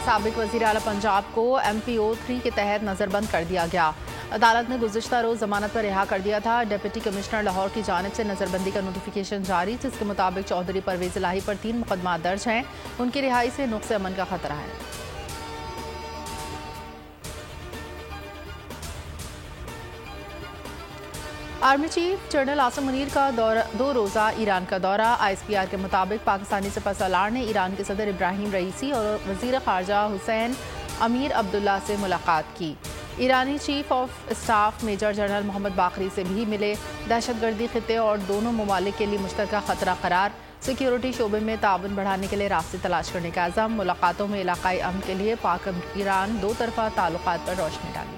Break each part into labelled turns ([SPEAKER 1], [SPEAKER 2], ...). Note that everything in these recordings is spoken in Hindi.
[SPEAKER 1] साबिक वज़ीर आला पंजाब को MPO 3 के तहत नज़रबंद कर दिया गया। अदालत ने गुज़िश्ता रोज़ जमानत पर रिहा कर दिया था। डिप्टी कमिश्नर लाहौर की जानिब से नज़रबंदी का नोटिफिकेशन जारी, जिसके मुताबिक चौधरी परवेज़ इलाही पर 3 मुकदमा दर्ज हैं। उनकी रिहाई से नुक्स अमन का खतरा है। Army chief general Asim Munir का 2 रोज़ा ईरान का दौरा। ISPR के मुताबिक पाकिस्तानी सिपहसालार ने ईरान के सदर इब्राहिम रईसी और वज़ीर ख़ारजा हुसैन अमीर अब्दुल्ला से मुलाकात की। ईरानी chief of staff major general Mohammad Bagheri से भी मिले। दहशतगर्दी खिते और दोनों ममालिक के लिए मुश्तरका खतरा करार, सिक्योरिटी शोबे में ताउन बढ़ाने के लिए रास्ते तलाश करने का अज़म। मुलाकातों में इलाकाई अमन के लिए पाक ईरान 2 तरफ़ा ताल्लुकात पर रोशनी डाली।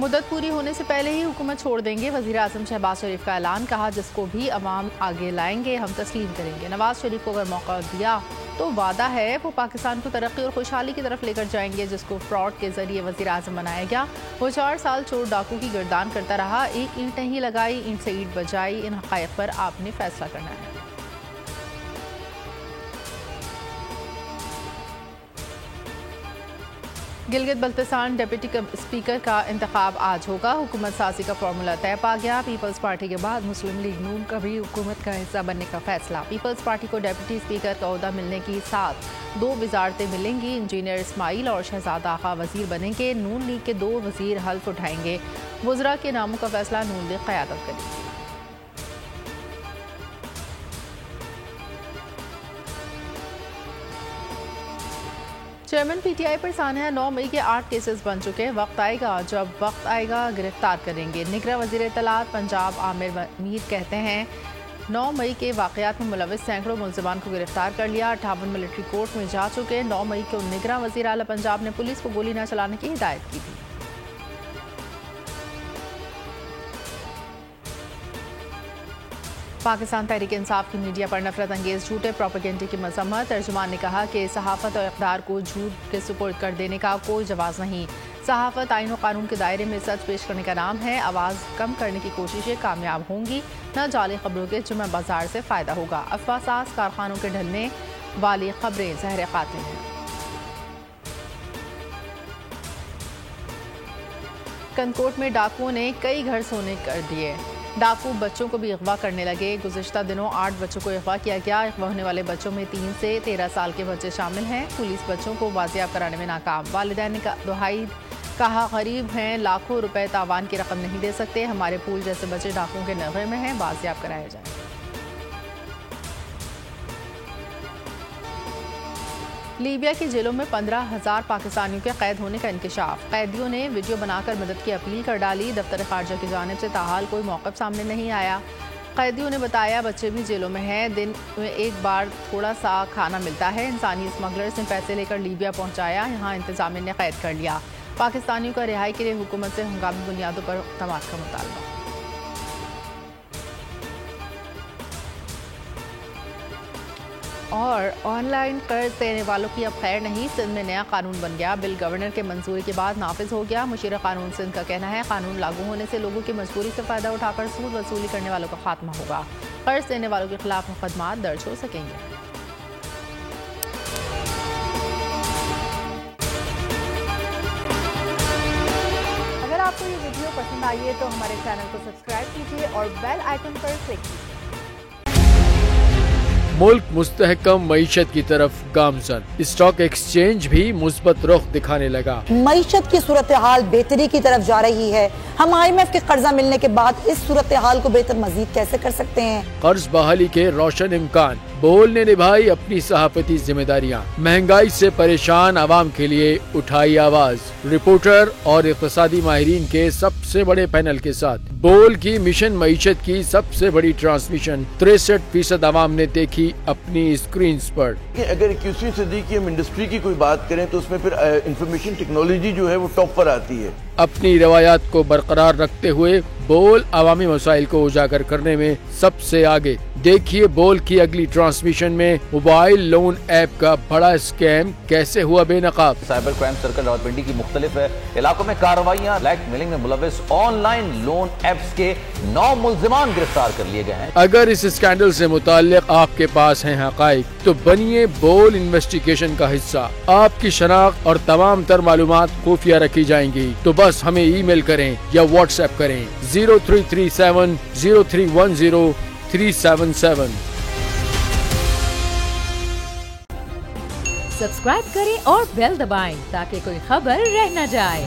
[SPEAKER 1] मुद्दत पूरी होने से पहले ही हुकूमत छोड़ देंगे, वज़ीर आज़म शहबाज शरीफ का ऐलान। कहा, जिसको भी अवाम आगे लाएंगे हम तस्लीम करेंगे। नवाज शरीफ को अगर मौका दिया तो वादा है वो पाकिस्तान को तरक्की और खुशहाली की तरफ लेकर जाएंगे, जिसको फ्रॉड के जरिए वज़ीर आज़म बनाया गया। वो 4 साल चोर डाकू की गिरदान करता रहा, एक ईंट नहीं लगाई, ईंट से ईंट बजाई। इन हक़ाइक़ पर आपने फैसला करना है। गिलगित बल्तिस्तान डिप्टी स्पीकर का इंतखाब आज होगा। हुकूमत साजी का फार्मूला तय पा गया। पीपल्स पार्टी के बाद मुस्लिम लीग नून का भी हुकूमत का हिस्सा बनने का फैसला। पीपल्स पार्टी को डिप्टी स्पीकर का ओहदा मिलने के साथ 2 वजारतें मिलेंगी। इंजीनियर इस्माइल और शहजादा आगा वजीर बनेंगे। नून लीग के 2 वजीर हल्फ उठाएंगे। वज़रा के नामों का फैसला नून लीग क़यादत करेगी। चेयरमैन PTI पर सानिया 9 मई के 8 केसेस बन चुके हैं। वक्त आएगा जब वक्त आएगा गिरफ्तार करेंगे। निगरां वज़ीर इत्तलात पंजाब आमिर मीर कहते हैं 9 मई के वाक़यात में मुलविस सैकड़ों मुल्ज़िमान को गिरफ्तार कर लिया। 58 मिलिट्री कोर्ट में जा चुके। 9 मई को निगरां वज़ीर आला पंजाब ने पुलिस को गोली न चलाने की हिदायत की थी। पाकिस्तान तहरीक इंसाफ की मीडिया पर नफरत अंगेज झूठे प्रोपेगेंडे की मजम्मत। तर्जुमान ने कहा कि सहाफ़त और इक़्तिदार को झूठ के सुपुर्द कर देने का कोई जवाज़ नहीं। सहाफ़त आईन और कानून के दायरे में सच पेश करने का नाम है। आवाज़ कम करने की कोशिशें कामयाब होंगी, न जाली खबरों के जुम्मा बाजार से फ़ायदा होगा। अफवासास कारखानों के ढलने वाली खबरें ज़हर क़ातिल हैं। कनकोट में डाकुओं ने कई घर सोने कर दिए। डाकू बच्चों को भी अगवा करने लगे। गुज़िश्ता दिनों 8 बच्चों को अगवा किया गया। अगवा होने वाले बच्चों में 3 से 13 साल के बच्चे शामिल हैं। पुलिस बच्चों को बाजियाब कराने में नाकाम। वालिदैन ने दुहाई कहा, गरीब हैं, लाखों रुपए तावान की रकम नहीं दे सकते। हमारे फूल जैसे बच्चे डाकुओं के नगरे में हैं, बाजियाब कराए जाए। लीबिया की जेलों में 15,000 पाकिस्तानियों के कैद होने का इंकशाफ। कैदियों ने वीडियो बनाकर मदद की अपील कर डाली। दफ्तर ख़ारजा की जानिब से ताहाल कोई मौक़िफ़ सामने नहीं आया। कैदियों ने बताया बच्चे भी जेलों में हैं, दिन में एक बार थोड़ा सा खाना मिलता है। इंसानी स्मगलर्स ने पैसे लेकर लीबिया पहुँचाया, यहाँ इंतज़ामिया ने कैद कर लिया। पाकिस्तानियों का रिहाई के लिए हुकूमत से हंगामी बुनियादों पर इक़दाम का मुतालबा। और ऑनलाइन कर्ज देने वालों की अब खैर नहीं। सिंध में नया कानून बन गया। बिल गवर्नर के मंजूरी के बाद नाफिज हो गया। मुशीर कानून सिंध का कहना है कानून लागू होने से लोगों की मजबूरी से फ़ायदा उठाकर सूद वसूली करने वालों का खात्मा होगा। कर्ज देने वालों के खिलाफ मुकदमा दर्ज हो सकेंगे। अगर आपको ये वीडियो पसंद आई है तो हमारे चैनल को सब्सक्राइब कीजिए और बेल आइकन पर क्लिक कीजिए।
[SPEAKER 2] मुल्क मुस्तहकम मईशत की तरफ गामजन। स्टॉक एक्सचेंज भी मुस्बत रुख दिखाने लगा।
[SPEAKER 3] मईशत की सूरत हाल बेहतरी की तरफ जा रही है। हम IMF के कर्जा मिलने के बाद इस सूरत हाल को बेहतर मजीद कैसे कर सकते हैं?
[SPEAKER 2] कर्ज बहाली के रोशन इम्कान। बोल ने निभाई अपनी सहाफती जिम्मेदारियाँ। महंगाई से परेशान आवाम के लिए उठाई आवाज। रिपोर्टर और इक़्तिसादी माहिरीन के सबसे बड़े पैनल के साथ बोल की मिशन मईशत की सबसे बड़ी ट्रांसमिशन 63% आवाम ने देखी अपनी स्क्रीन पर।
[SPEAKER 4] अगर 21वीं सदी की हम इंडस्ट्री की कोई बात करें तो उसमें फिर इंफॉर्मेशन टेक्नोलॉजी जो है वो टॉप पर आती है।
[SPEAKER 2] अपनी रवायात को बरकरार रखते हुए बोल अवामी मसाइल को उजागर करने में सबसे आगे। देखिए बोल की अगली ट्रांसमिशन में मोबाइल लोन ऐप का बड़ा स्कैम कैसे हुआ बेनकाब।
[SPEAKER 5] साइबर क्राइम सर्कल रावलपिंडी की मुख्तलिफ इलाकों में कार्रवाइयाँ, ब्लैकमेलिंग में मुलविस ऑनलाइन लोन एप्स के 9 मुल्जिमान गिरफ्तार कर लिए गए हैं।
[SPEAKER 2] अगर इस स्कैंडल से मुताल्लिक आपके पास हैं हकाइक तो बनिए बोल इन्वेस्टिगेशन का हिस्सा। आपकी शनाख्त और तमाम तर मालूमात खुफिया रखी जाएंगी, तो बस हमें ईमेल करें या व्हाट्सएप करें 0337 0310 377।
[SPEAKER 6] सब्सक्राइब करें और बेल दबाएं ताकि कोई खबर रह न जाए।